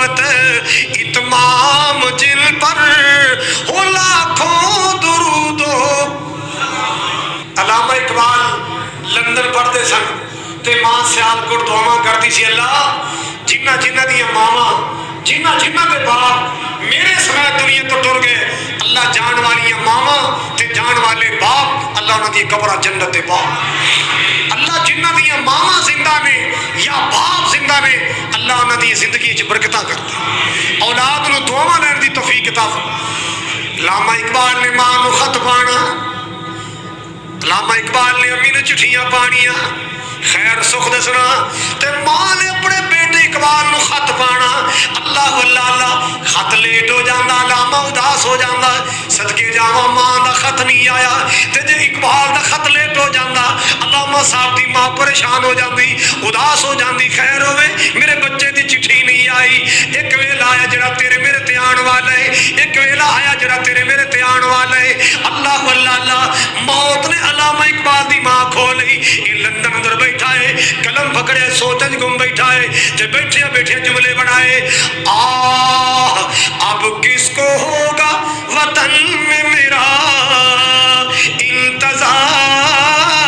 رحمت اتمام جن پر ہو لاکھوں درود علامہ اقبال لندن پڑھتے سن تے ماں سیالکوٹ دعا کرتی سی اللہ جنہ جنہ دیا ماما جنہ جنہ دے باپ میرے سمیت دنیا تو ٹر گئے اللہ جان والی ماما تے جان والے باپ اللہ انہاں دی قبر جنت دے باپ اللہ جنہ دیا ماما زندہ نے یا باپ زندہ نے اللہ انہاں دی زندگی وچ برکتاں کرتے اولاد نو دعاواں لین دی توفیق عطا فرمائے علامہ اقبال نے ماں نو خط پانا علامہ اقبال نے امی نے چٹھیاں پانیاں خیر سکھ دسنا تے ماں نے اپنے بیٹے اقبال نو خط پانا اللہ اللہ خط لیٹ ہو جانا علامہ اداس ہو جانا صدقے جاواں ماں دا خط نہیں آیا تے جے اقبال دا خط لیٹ ہو جانا علامہ صاحب دی ماں پریشان ہو جاندی اداس ہو جاندی خیر ہوئے میرے بچے دی چٹھی نہیں آئی ایک ویلا آیا جڑا تیرے میرے تے آن والا ہے ایک ویلا آیا جڑا تیرے میرے تے آن والا ہے اللہ اللہ موت نے علامہ اقبال دی ماں کھولی یہ لندن اندر بیٹھا ہے قلم پکڑے سوچن گم بیٹھا ہے جب بیٹھے بیٹھے جملے بنائے اب کس کو ہوگا وطن میں میرا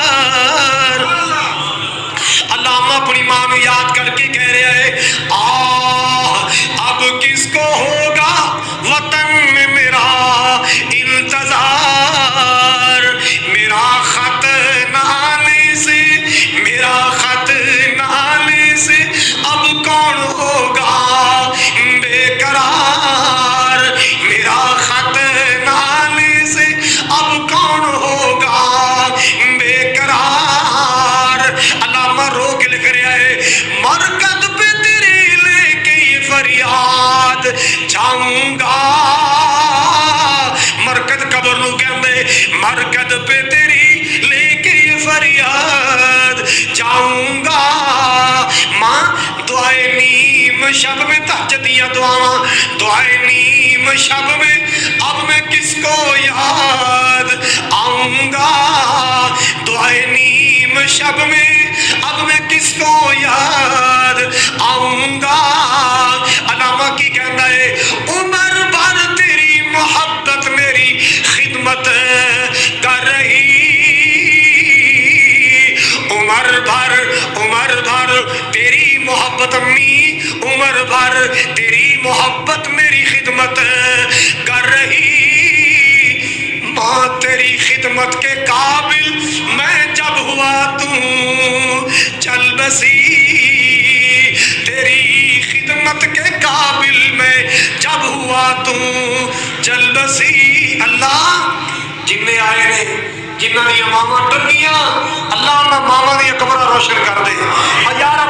انتظار علامہ اپنی ماں کو یاد کر کے کہہ رہا ہے اب کس کو ہوگا وطن میں میرا انتظار میرا خط نہ آنے سے میرا خط نہ آنے سے اب کون ہوگا بے قرار میرا خط نہ آنے سے اب کون ہوگا بے قرار علامہ رو کے لکھ رہا ہے مرکز پہ تیری لے کے یہ فریاد جاؤں گا مرکز قبر نو کہندے مرکز پہ تیری لے کے یہ فریاد جاؤں گا ماں دعائے نیم شب میں تہجدیاں دعاواں دعائے نیم شب میں اب میں کس کو یاد آؤں گا دعائے نیم شب میں اب میں کس کو یاد آؤں گا علامہ کی کہنا ہے عمر بھر تیری محبت میری خدمت کر رہی عمر بھر تیری محبت امی عمر بھر تیری محبت میری خدمت کر رہی ماں تیری خدمت کے قابل میں جب ہوا تو چل بسی تیری خدمت کے قابل میں جب ہوا تو چل بسی اللہ جنہیں آئے نے جنہاں دی ماما ٹنگیاں اللہ انہاں ماما دی قبر روشن کر دے یار